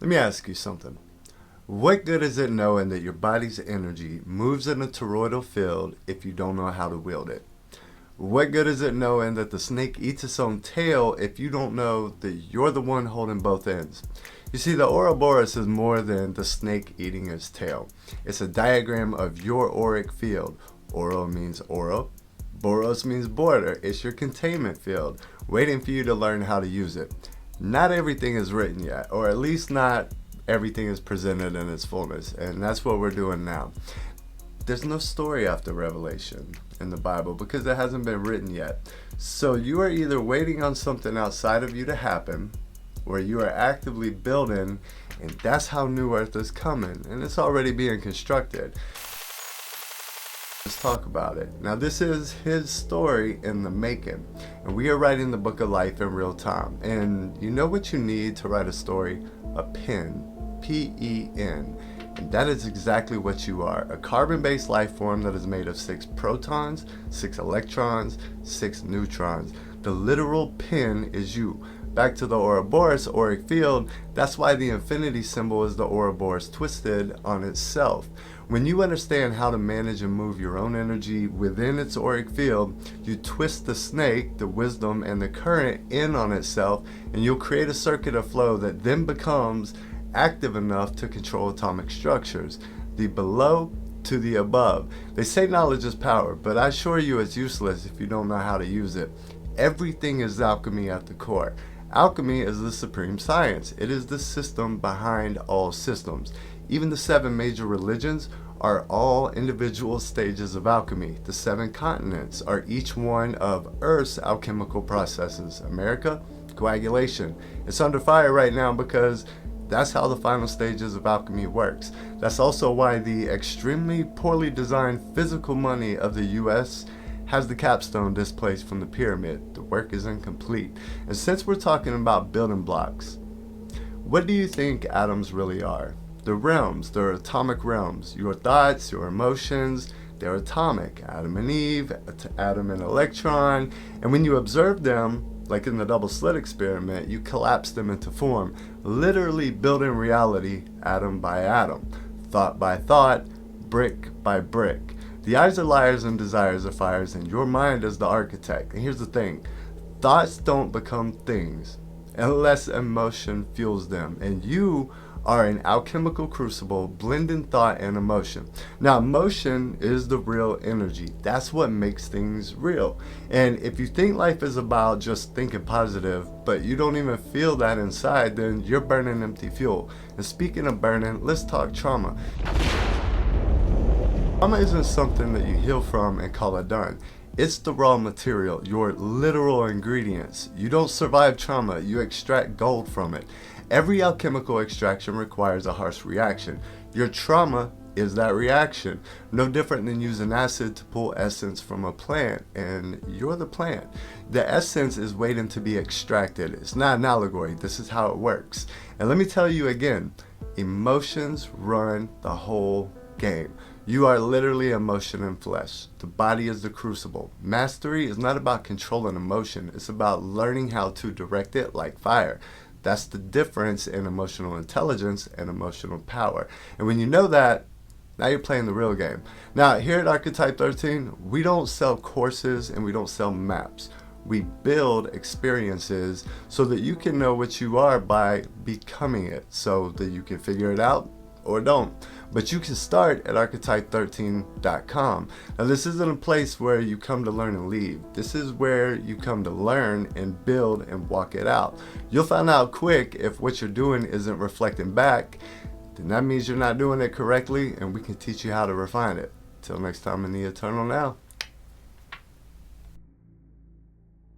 Let me ask you something. What good is it knowing that your body's energy moves in a toroidal field if you don't know how to wield it? What good is it knowing that the snake eats its own tail if you don't know that you're the one holding both ends? You see, the Ouroboros is more than the snake eating its tail. It's a diagram of your auric field. Oro means aura. Boros means border. It's your containment field, waiting for you to learn how to use it. Not everything is written yet, or at least not everything is presented in its fullness, and that's what we're doing now. There's no story after Revelation in the Bible because it hasn't been written yet. So you are either waiting on something outside of you to happen, or you are actively building, and that's how New Earth is coming, and it's already being constructed. Let's talk about it. Now, this is his story in the making, and we are writing the book of life in real time. And you know what you need to write a story? A pen. P-E-N. And that is exactly what you are. A carbon-based life form that is made of 6 protons, 6 electrons, 6 neutrons. The literal pen is you. Back to the Ouroboros, auric field, that's why the infinity symbol is the Ouroboros twisted on itself. When you understand how to manage and move your own energy within its auric field, you twist the snake, the wisdom, and the current in on itself, and you'll create a circuit of flow that then becomes active enough to control atomic structures. The below to the above. They say knowledge is power, but I assure you it's useless if you don't know how to use it. Everything is alchemy at the core. Alchemy is the supreme science. It is the system behind all systems. Even the 7 major religions are all individual stages of alchemy. The 7 continents are each one of Earth's alchemical processes. America, coagulation. It's under fire right now because that's how the final stages of alchemy works. That's also why the extremely poorly designed physical money of the US has the capstone displaced from the pyramid. The work is incomplete. And since we're talking about building blocks, what do you think atoms really are? The realms, they're atomic realms. Your thoughts, your emotions, they're atomic. Adam and Eve, atom and electron. And when you observe them, like in the double slit experiment, you collapse them into form, literally building reality atom by atom, thought by thought, brick by brick. The eyes are liars and desires are fires, and your mind is the architect. And here's the thing, thoughts don't become things unless emotion fuels them, and you are an alchemical crucible blending thought and emotion. Now, emotion is the real energy. That's what makes things real. And if you think life is about just thinking positive, but you don't even feel that inside, then you're burning empty fuel. And speaking of burning, let's talk trauma. Trauma isn't something that you heal from and call it done. It's the raw material, your literal ingredients. You don't survive trauma, you extract gold from it. Every alchemical extraction requires a harsh reaction. Your trauma is that reaction. No different than using acid to pull essence from a plant, and you're the plant. The essence is waiting to be extracted. It's not an allegory. This is how it works. And let me tell you again, emotions run the whole game. You are literally emotion and flesh. The body is the crucible. Mastery is not about controlling emotion. It's about learning how to direct it like fire. That's the difference in emotional intelligence and emotional power. And when you know that, now you're playing the real game. Now, here at Archetype 13, we don't sell courses and we don't sell maps. We build experiences so that you can know what you are by becoming it, so that you can figure it out or don't. But you can start at archetype13.com. Now, this isn't a place where you come to learn and leave. This is where you come to learn and build and walk it out. You'll find out quick if what you're doing isn't reflecting back, then that means you're not doing it correctly, and we can teach you how to refine it. Till next time in the Eternal Now.